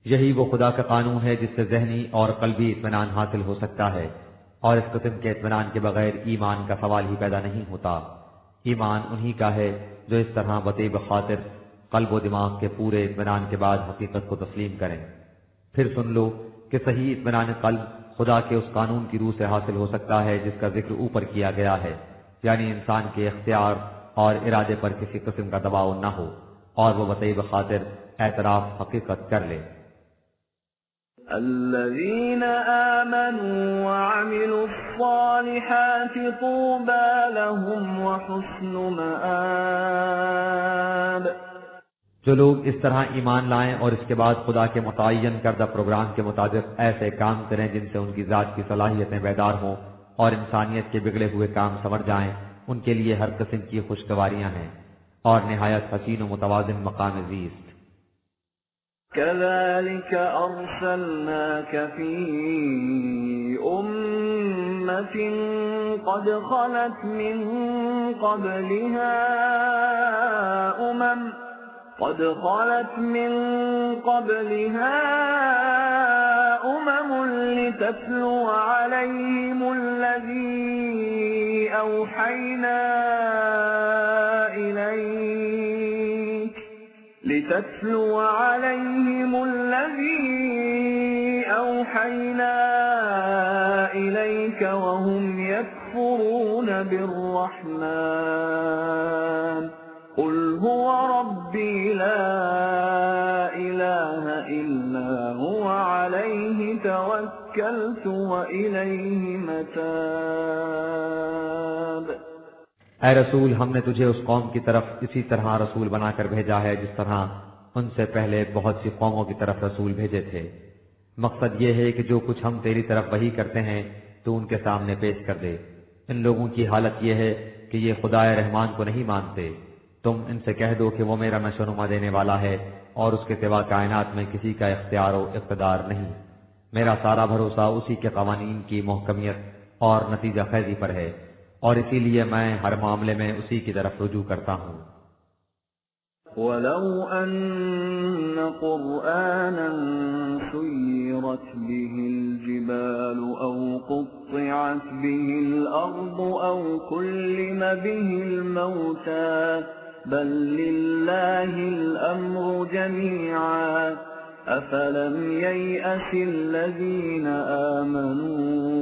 یہی وہ خدا کا قانون ہے جس سے ذہنی اور قلبی اطمینان حاصل ہو سکتا ہے، اور اس قسم کے اطمینان کے بغیر ایمان کا سوال ہی پیدا نہیں ہوتا۔ ایمان انہی کا ہے جو اس طرح بطیب خاطر قلب و دماغ کے پورے اطمینان کے بعد حقیقت کو تسلیم کریں۔ پھر سن لو کہ صحیح اطمینان قلب خدا کے اس قانون کی روح سے حاصل ہو سکتا ہے جس کا ذکر اوپر کیا گیا ہے، یعنی انسان کے اختیار اور ارادے پر کسی قسم کا دباؤ نہ ہو اور وہ بطیب خاطر اعتراف حقیقت کر لے۔ الذين آمنوا وعملوا الصالحات طوبى لهم وحسن مآب۔ جو لوگ اس طرح ایمان لائیں اور اس کے بعد خدا کے متعین کردہ پروگرام کے مطابق ایسے کام کریں جن سے ان کی ذات کی صلاحیتیں بیدار ہوں اور انسانیت کے بگڑے ہوئے کام سنور جائیں، ان کے لیے ہر قسم کی خوشگواریاں ہیں اور نہایت حسین و متوازن مقام زیست۔ كذلك أرسلناك في أمة قد خلت من قبلها أمم لتتلو عليهم الذي أوحينا إليك وهم يكفرون بالرحمن قل هو ربي لا إله إلا هو عليه توكلت وإليه متاب۔ اے رسول، ہم نے تجھے اس قوم کی طرف اسی طرح رسول بنا کر بھیجا ہے جس طرح ان سے پہلے بہت سی قوموں کی طرف رسول بھیجے تھے۔ مقصد یہ ہے کہ جو کچھ ہم تیری طرف وحی کرتے ہیں تو ان کے سامنے پیش کر دے۔ ان لوگوں کی حالت یہ ہے کہ یہ خدائے رحمان کو نہیں مانتے۔ تم ان سے کہہ دو کہ وہ میرا نشوونما دینے والا ہے اور اس کے سوا کائنات میں کسی کا اختیار و اقتدار نہیں۔ میرا سارا بھروسہ اسی کے قوانین کی محکمیت اور نتیجہ خیزی پر ہے، اور اسی لیے میں ہر معاملے میں اسی کی طرف رجوع کرتا ہوں۔ وَلَوْ أَنَّ قُرْآنًا سُيِّرَتْ بِهِ الْجِبَالُ أَوْ قُطِّعَتْ بِهِ الْأَرْضُ أَوْ كُلِّمَ بِهِ الْمَوْتَى بَل لِّلَّهِ الْأَمْرُ جَمِيعًا أَفَلَمْ يَيْأَسِ الَّذِينَ آمَنُوا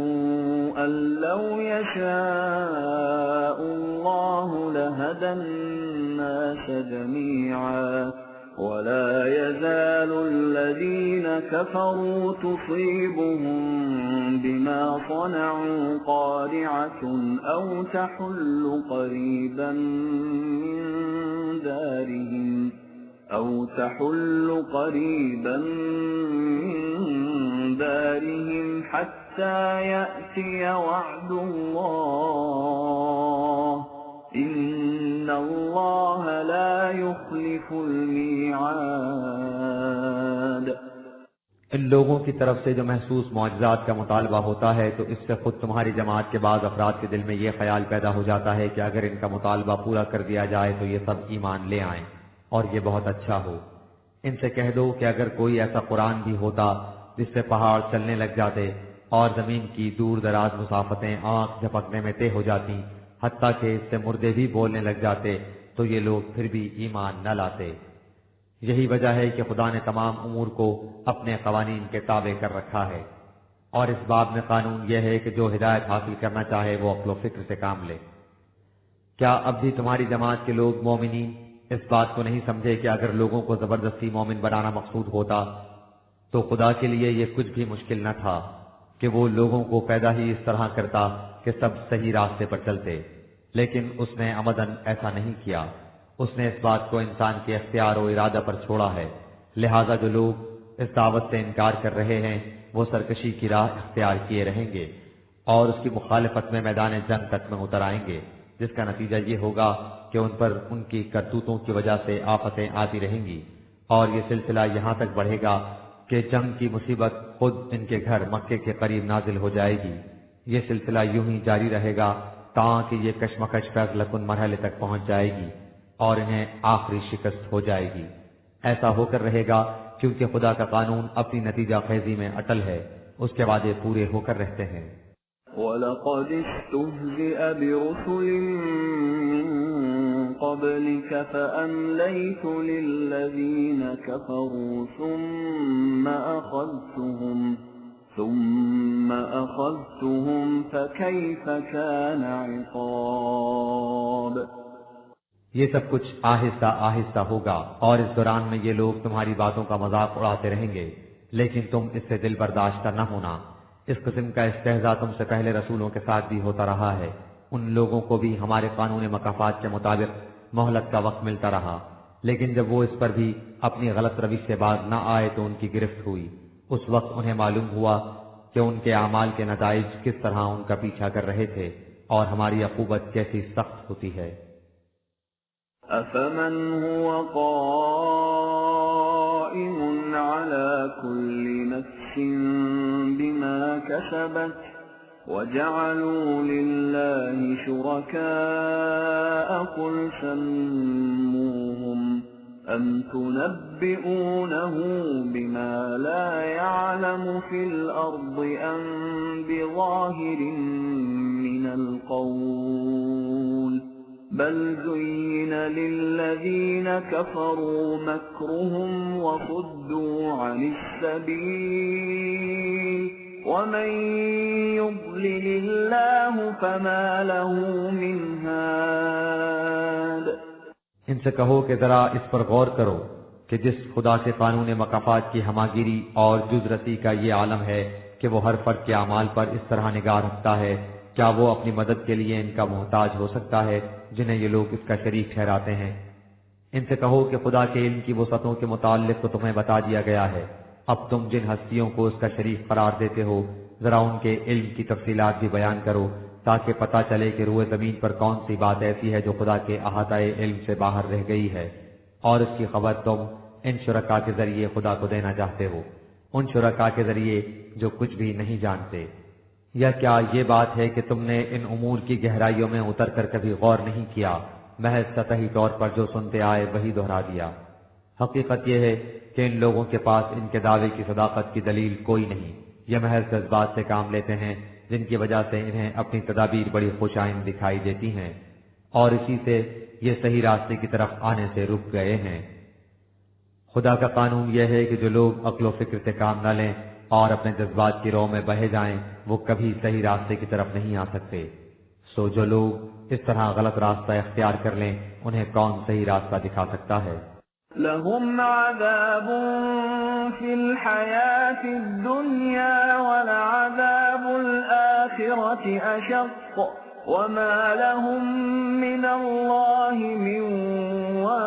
أَن لَّوْ يَشَاءُ اللَّهُ لَهَدَى النَّاسَ جَمِيعًا وَلَا يَزَالُ الَّذِينَ كَفَرُوا تُصِيبُهُم بِمَا صَنَعُوا قَارِعَةٌ أَوْ تَحُلُّ قَرِيبًا مِّن دَارِهِمْ حَتَّى يَأْتِيَ وَعْدُ اللَّهِ إِنَّ اللَّهَ لَا يُخْلِفُ الْمِيعَادَ۔ ان لوگوں کی طرف سے جو محسوس معجزات کا مطالبہ ہوتا ہے تو اس سے خود تمہاری جماعت کے بعض افراد کے دل میں یہ خیال پیدا ہو جاتا ہے کہ اگر ان کا مطالبہ پورا کر دیا جائے تو یہ سب ایمان لے آئیں اور یہ بہت اچھا ہو۔ ان سے کہہ دو کہ اگر کوئی ایسا قرآن بھی ہوتا جس سے پہاڑ چلنے لگ جاتے اور زمین کی دور دراز مسافتیں آنکھ جھپکنے میں طے ہو جاتی، حتیٰ کہ اس سے مردے بھی بولنے لگ جاتے تو یہ لوگ پھر بھی ایمان نہ لاتے۔ یہی وجہ ہے کہ خدا نے تمام امور کو اپنے قوانین کے تابع کر رکھا ہے، اور اس باب میں قانون یہ ہے کہ جو ہدایت حاصل کرنا چاہے وہ عقل و فکر سے کام لے۔ کیا اب بھی تمہاری جماعت کے لوگ مومنین اس بات کو نہیں سمجھے کہ اگر لوگوں کو زبردستی مومن بنانا مقصود ہوتا تو خدا کے لیے یہ کچھ بھی مشکل نہ تھا کہ وہ لوگوں کو پیدا ہی اس طرح کرتا کہ سب صحیح راستے پر چلتے، لیکن اس نے عمدن ایسا نہیں کیا۔ اس نے اس بات کو انسان کے اختیار و ارادہ پر چھوڑا ہے، لہذا جو لوگ اس دعوت سے انکار کر رہے ہیں وہ سرکشی کی راہ اختیار کیے رہیں گے اور اس کی مخالفت میں میدان جنگ تک میں اتر آئیں گے، جس کا نتیجہ یہ ہوگا کہ ان پر ان کی کرتوتوں کی وجہ سے آفتیں آتی رہیں گی، اور یہ سلسلہ یہاں تک بڑھے گا کہ جنگ کی مصیبت خود ان کے گھر مکے کے قریب نازل ہو جائے گی۔ یہ سلسلہ یوں ہی جاری رہے گا تاکہ یہ کشمکش فیصلہ کن مرحلے تک پہنچ جائے گی اور انہیں آخری شکست ہو جائے گی۔ ایسا ہو کر رہے گا کیونکہ خدا کا قانون اپنی نتیجہ خیزی میں اٹل ہے، اس کے وعدے پورے ہو کر رہتے ہیں۔ وَلَقَدِ اسْتُهْزِئَ بِرُسُلٍ مِّن قَبْلِكَ فَأَمْلَيْتُ لِلَّذِينَ كَفَرُوا ثُمَّ أَخَذْتُهُمْ فَكَيْفَ كَانَ عِقَابِ۔ یہ سب کچھ آہستہ آہستہ ہوگا، اور اس دوران میں یہ لوگ تمہاری باتوں کا مذاق اڑاتے رہیں گے، لیکن تم اس سے دل برداشتہ نہ ہونا۔ اس قسم کا استہزاء تم سے پہلے رسولوں کے ساتھ بھی ہوتا رہا ہے، ان لوگوں کو بھی ہمارے قانون مکافات کے مطابق مہلت کا وقت ملتا رہا، لیکن جب وہ اس پر بھی اپنی غلط روش سے باز نہ آئے تو ان کی گرفت ہوئی۔ اس وقت انہیں معلوم ہوا کہ ان کے اعمال کے نتائج کس طرح ان کا پیچھا کر رہے تھے اور ہماری عقوبت کیسی سخت ہوتی ہے۔ أَفَمَنْ هُوَ قَائِمٌ عَلَى كُلِّ نَفْسٍ بِمَا كَسَبَتْ وَجَعَلُوا لِلَّهِ شُرَكَاءَ قُلْ سَمُّوهُمْ أَمْ تُنَبِّئُونَهُ بِمَا لَا يَعْلَمُ فِي الْأَرْضِ أَمْ بِظَاهِرٍ مِّنَ الْقَوْلِ بَلْ زُيِّنَ لِلَّذِينَ كَفَرُوا مَكْرُهُمْ وَصُدُّوا عَنِ السَّبِيلِ وَمَن يُضْلِلِ اللَّهُ فَمَا لَهُ مِنْ هَادٍ۔ ان سے کہو کہ ذرا اس پر غور کرو کہ جس خدا سے قانون مکافات کی ہماگیری اور جزرتی کا یہ عالم ہے کہ وہ ہر فرد کے اعمال پر اس طرح نگاہ رکھتا ہے، کیا وہ اپنی مدد کے لیے ان کا محتاج ہو سکتا ہے جنہیں یہ لوگ اس کا شریک ٹھہراتے ہیں؟ ان سے کہو کہ خدا کے علم کی وسعتوں کے متعلق تو تمہیں بتا دیا گیا ہے، اب تم جن ہستیوں کو اس کا شریک قرار دیتے ہو ذرا ان کے علم کی تفصیلات بھی بیان کرو تاکہ پتہ چلے کہ روئے زمین پر کون سی بات ایسی ہے جو خدا کے احاطہ علم سے باہر رہ گئی ہے، اور اس کی خبر تم ان شرکا کے ذریعے خدا کو دینا چاہتے ہو، ان شرکا کے ذریعے جو کچھ بھی نہیں جانتے۔ یا کیا یہ بات ہے کہ تم نے ان امور کی گہرائیوں میں اتر کر کبھی غور نہیں کیا، محض سطحی طور پر جو سنتے آئے وہی دہرا دیا؟ حقیقت یہ ہے کہ ان لوگوں کے پاس ان کے دعوے کی صداقت کی دلیل کوئی نہیں، یہ محض جذبات سے کام لیتے ہیں جن کی وجہ سے انہیں اپنی تدابیر بڑی خوش آئند دکھائی دیتی ہیں، اور اسی سے یہ صحیح راستے کی طرف آنے سے رک گئے ہیں۔ خدا کا قانون یہ ہے کہ جو لوگ عقل و فکر سے کام نہ لیں اور اپنے جذبات کی رو میں بہے جائیں وہ کبھی صحیح راستے کی طرف نہیں آ سکتے، سو جو لوگ اس طرح غلط راستہ اختیار کر لیں انہیں کون صحیح راستہ دکھا سکتا ہے؟ لَهُمْ عَذَابٌ فِي الْحَيَاةِ الدُّنْيَا وَلَعَذَابُ الْآخِرَةِ أَشَقُّ وَمَا لَهُم مِّنَ اللَّهِ مِن وَاقٍ۔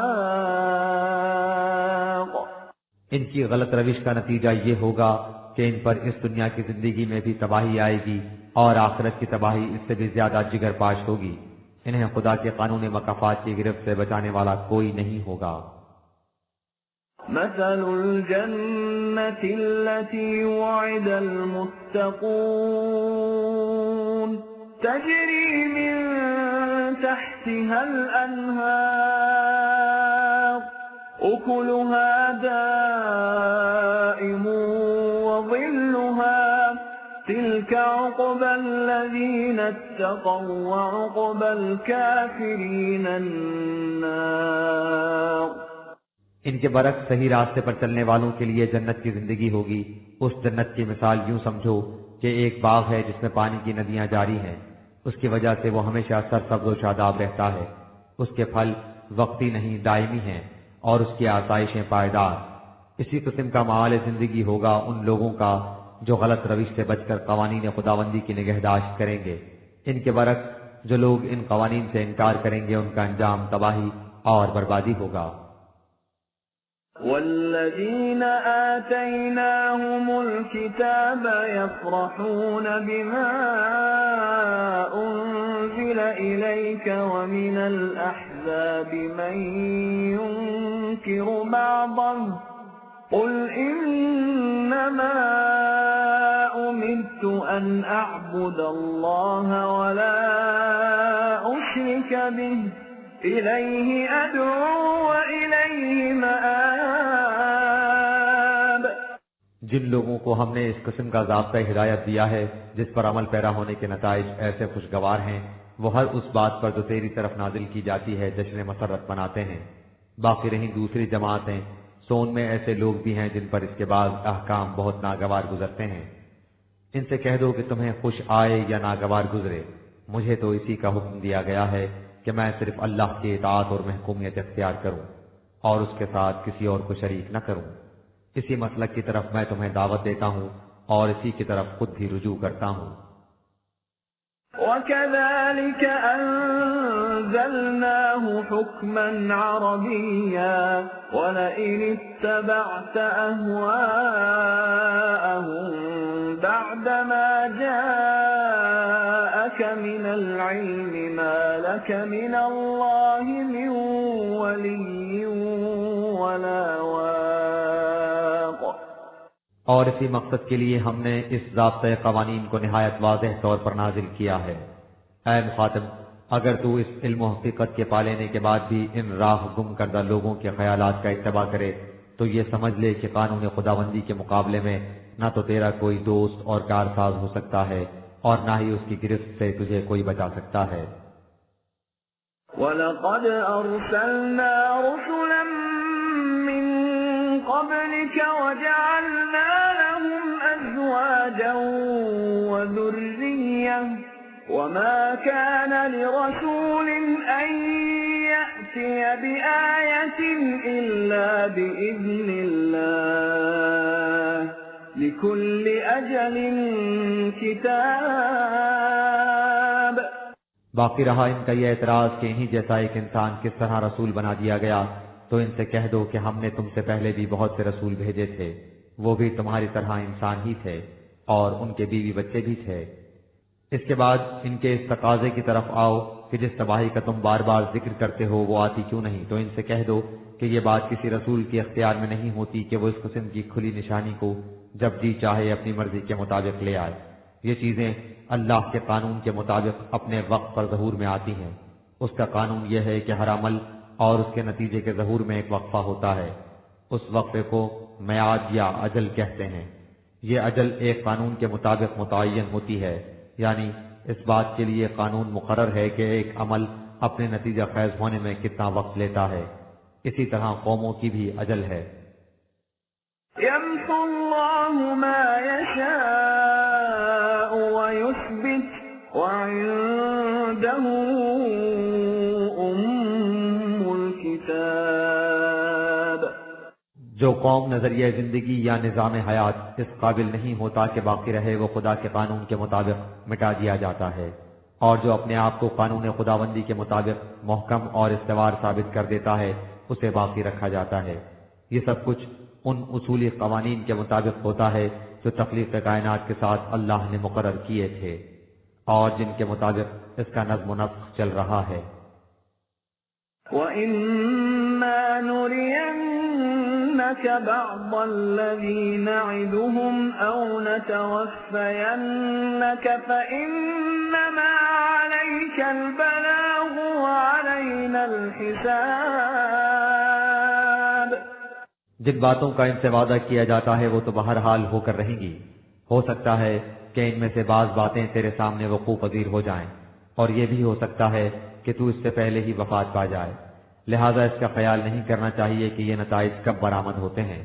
ان کی غلط روش کا نتیجہ یہ ہوگا کہ ان پر اس دنیا کی زندگی میں بھی تباہی آئے گی اور آخرت کی تباہی اس سے بھی زیادہ جگر پاش ہوگی، انہیں خدا کے قانون مکافات کی گرفت سے بچانے والا کوئی نہیں ہوگا۔ مثل الجنة التي وعد المتقون تجري من تحتها الأنهار أكلها دائم وظلها تلك عقبى الذين اتقوا وعقبى الكافرين النار۔ ان کے برعکس صحیح راستے پر چلنے والوں کے لیے جنت کی زندگی ہوگی۔ اس جنت کی مثال یوں سمجھو کہ ایک باغ ہے جس میں پانی کی ندیاں جاری ہیں، اس کی وجہ سے وہ ہمیشہ سرسبز و شاداب رہتا ہے، اس کے پھل وقتی نہیں دائمی ہیں اور اس کی آسائشیں پائیدار۔ اسی قسم کا معال زندگی ہوگا ان لوگوں کا جو غلط روش سے بچ کر قوانین خداوندی کی نگہداشت کریں گے۔ ان کے برعکس جو لوگ ان قوانین سے انکار کریں گے ان کا انجام تباہی اور بربادی ہوگا۔ والذين آتيناهم الكتاب يفرحون بما أنزل إليك ومن الأحزاب من ينكر بعضه قل إنما أمرت أن أعبد الله ولا أشرك به إليه أدعو وإليه مآب۔ جن لوگوں کو ہم نے اس قسم کا ضابطہ ہدایت دیا ہے جس پر عمل پیرا ہونے کے نتائج ایسے خوشگوار ہیں، وہ ہر اس بات پر جو تیری طرف نازل کی جاتی ہے جشن مسرت مناتے ہیں۔ باقی رہیں دوسری جماعتیں، سو ان میں ایسے لوگ بھی ہیں جن پر اس کے بعد احکام بہت ناگوار گزرتے ہیں۔ ان سے کہہ دو کہ تمہیں خوش آئے یا ناگوار گزرے، مجھے تو اسی کا حکم دیا گیا ہے کہ میں صرف اللہ کی اطاعت اور محکومیت اختیار کروں اور اس کے ساتھ کسی اور کو شریک نہ کروں۔ اسی مسلک کی طرف میں تمہیں دعوت دیتا ہوں اور اسی کی طرف خود بھی رجوع کرتا ہوں۔ وَكَذَلِكَ أَنزَلْنَاهُ حُكْمًا عَرَبِيًّا وَلَئِنِ اتَّبَعْتَ أَهْوَاءَهُمْ بَعْدَمَا جَاءَكَ مِنَ الْعِلْمِ مَا لَكَ مِنَ اللَّهِ مِنْ وَلِيٍّ وَلَا وَاقٍ۔ اور اسی مقصد کے لیے ہم نے اس ضابطۂ قوانین کو نہایت واضح طور پر نازل کیا ہے۔ اے مخاطب، اگر تو اس علم و حقیقت کے پا لینے کے بعد بھی ان راہ گم کردہ لوگوں کے خیالات کا اتباع کرے تو یہ سمجھ لے کہ قانون خداوندی کے مقابلے میں نہ تو تیرا کوئی دوست اور کارساز ہو سکتا ہے اور نہ ہی اس کی گرفت سے تجھے کوئی بچا سکتا ہے۔ وَلَقَدْ أَرْسَلْنَا رُسُلًا مِّن قَبْلِكَ وَجَعَلْنَا لَهُمْ أَزْوَاجًا وَذُرِّيَّةً وَمَا كَانَ لِرَسُولٍ أَن يَأْتِيَ بِآيَةٍ إِلَّا بِإِذْنِ اللَّهِ لِكُلِّ أَجَلٍ كِتَابٌ۔ باقی رہا ان کا یہ اعتراض کہ انہی جیسا ایک انسان کس طرح رسول بنا دیا گیا، تو ان سے کہہ دو کہ ہم نے تم سے پہلے بھی بہت سے رسول بھیجے تھے، وہ بھی تمہاری طرح انسان ہی تھے اور ان کے بیوی بچے بھی تھے۔ اس کے بعد ان کے اس تقاضے کی طرف آؤ کہ جس تباہی کا تم بار بار ذکر کرتے ہو وہ آتی کیوں نہیں، تو ان سے کہہ دو کہ یہ بات کسی رسول کے اختیار میں نہیں ہوتی کہ وہ اس قسم کی کھلی نشانی کو جب جی چاہے اپنی مرضی کے مطابق لے آئے۔ یہ چیزیں اللہ کے قانون کے مطابق اپنے وقت پر ظہور میں آتی ہیں۔ اس کا قانون یہ ہے کہ ہر عمل اور اس کے نتیجے کے ظہور میں ایک وقفہ ہوتا ہے۔ اس وقفے کو میعاد یا اجل کہتے ہیں۔ یہ اجل ایک قانون کے مطابق متعین ہوتی ہے، یعنی اس بات کے لیے قانون مقرر ہے کہ ایک عمل اپنے نتیجہ خیز ہونے میں کتنا وقت لیتا ہے۔ اسی طرح قوموں کی بھی اجل ہے۔ يَمْحُو اللَّهُ مَا يَشَاءُ وَيُثْبِتُ وَعِندَهُ أُمُّ الْكِتَابِ۔ جو قوم نظریہ زندگی یا نظام حیات اس قابل نہیں ہوتا کہ باقی رہے وہ خدا کے قانون کے مطابق مٹا دیا جاتا ہے، اور جو اپنے آپ کو قانون خداوندی کے مطابق محکم اور استوار ثابت کر دیتا ہے اسے باقی رکھا جاتا ہے۔ یہ سب کچھ ان اصولی قوانین کے مطابق ہوتا ہے جو تخلیق کائنات کے ساتھ اللہ نے مقرر کیے تھے اور جن کے مطابق اس کا نظم و نسق چل رہا ہے۔ وَإِمَّا نُرِيَنَّكَ بَعْضَ الَّذِي نَعِدُهُمْ أَوْ نَتَوَفَّيَنَّكَ فَإِنَّمَا عَلَيْكَ الْبَلَاغُ وَعَلَيْنَا الْحِسَابُ۔ جن باتوں کا ان سے وعدہ کیا جاتا ہے وہ تو بہرحال ہو کر رہیں گی۔ ہو سکتا ہے کہ کہ ان میں سے بعض باتیں تیرے سامنے وقوع پذیر ہو جائیں، اور یہ بھی ہو سکتا ہے کہ تو اس سے پہلے ہی وفات پا جائے، لہذا اس کا خیال نہیں کرنا چاہیے کہ یہ نتائج کب برآمد ہوتے ہیں۔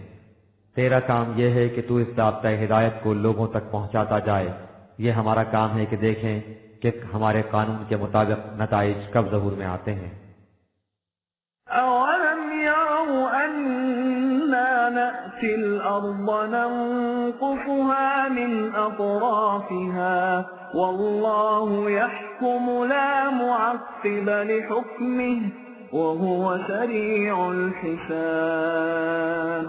تیرا کام یہ ہے کہ تو اس ضابطۂ ہدایت کو لوگوں تک پہنچاتا جائے، یہ ہمارا کام ہے کہ دیکھیں کہ ہمارے قانون کے مطابق نتائج کب ظہور میں آتے ہیں۔ أَوَلَمْ يَرَوْا أَنَّا نَأْتِي الْأَرْضَ نَنقُصُهَا مِنْ أَطْرَافِهَا وَاللَّهُ يَحْكُمُ لَا مُعَقِّبَ لِحُكْمِهِ وَهُوَ سَرِيعُ الْحِسَابِ۔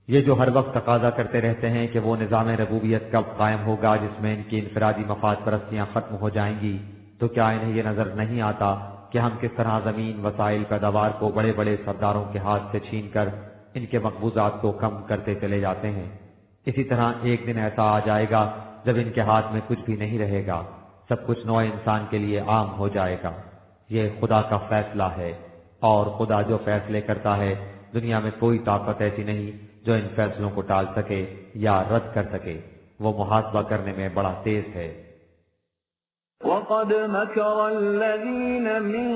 یہ جو ہر وقت تقاضا کرتے رہتے ہیں کہ وہ نظام ربوبیت کب قائم ہوگا جس میں ان کی انفرادی مفاد پرستیاں ختم ہو جائیں گی، تو کیا انہیں یہ نظر نہیں آتا کہ ہم کس طرح زمین وسائل پیداوار کو بڑے بڑے سرداروں کے ہاتھ سے چھین کر ان کے مقبوضات کو کم کرتے چلے جاتے ہیں۔ اسی طرح ایک دن ایسا آ جائے گا جب ان کے ہاتھ میں کچھ بھی نہیں رہے گا، سب کچھ نوع انسان کے لیے عام ہو جائے گا۔ یہ خدا کا فیصلہ ہے، اور خدا جو فیصلے کرتا ہے دنیا میں کوئی طاقت ایسی نہیں جو ان فیصلوں کو ٹال سکے یا رد کر سکے۔ وہ محاسبہ کرنے میں بڑا تیز ہے۔ وَقَدْ مَكَرَ الَّذِينَ مِن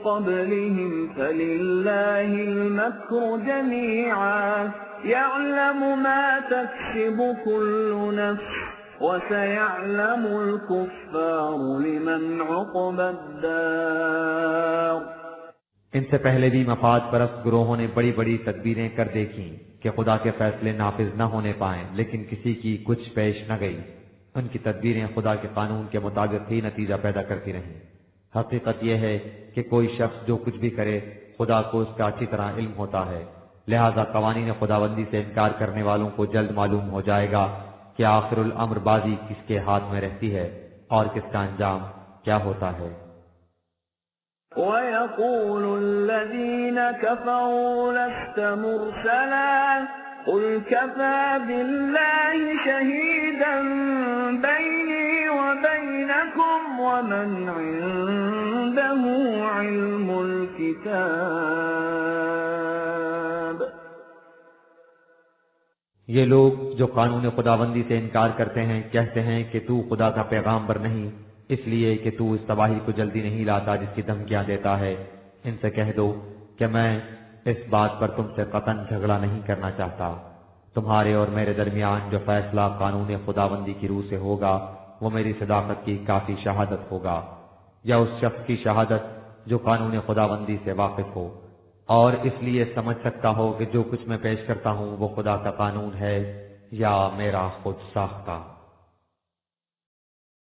قَبْلِهِمْ فَلِلَّهِ الْمَكْرُ جَمِيعًا يَعْلَمُ مَا تَكْسِبُ كُلُّ نَفْسٍ وَسَيَعْلَمُ الْكُفَّارُ لِمَنْ عُقْبَى الدَّارِ۔ ان سے پہلے بھی مفاد پرست گروہوں نے بڑی بڑی تدبیریں کر دیکھیں کہ خدا کے فیصلے نافذ نہ ہونے پائیں، لیکن کسی کی کچھ پیش نہ گئی۔ ان کی تدبیریں خدا کے قانون کے مطابق ہی نتیجہ پیدا کرتی رہیں۔ حقیقت یہ ہے کہ کوئی شخص جو کچھ بھی کرے خدا کو اس کا اچھی طرح علم ہوتا ہے، لہذا قوانین خداوندی سے انکار کرنے والوں کو جلد معلوم ہو جائے گا کہ آخر الامر بازی کس کے ہاتھ میں رہتی ہے اور کس کا انجام کیا ہوتا ہے۔ وَيَقُولُ الَّذِينَ كَفَرُوا لَسْتَ مُرْسَلًا قُلْ كَفَى بِاللَّهِ شَهِيدًا بَيْنِي وَبَيْنَكُمْ وَمَنْ عِندَهُ عِلْمُ الْكِتَابِ۔ یہ لوگ جو قانون خداوندی سے انکار کرتے ہیں کہتے ہیں کہ تو خدا کا پیغامبر نہیں، اس لیے کہ تو اس تباہی کو جلدی نہیں لاتا جس کی دھمکیاں دیتا ہے۔ ان سے کہہ دو کہ میں اس بات پر تم سے قطعاً جھگڑا نہیں کرنا چاہتا۔ تمہارے اور میرے درمیان جو فیصلہ قانون خداوندی کی روح سے ہوگا وہ میری صداقت کی کافی شہادت ہوگا، یا اس شخص کی شہادت جو قانون خداوندی سے واقف ہو، اور اس لیے سمجھ سکتا ہو کہ جو کچھ میں پیش کرتا ہوں وہ خدا کا قانون ہے یا میرا خود ساختہ۔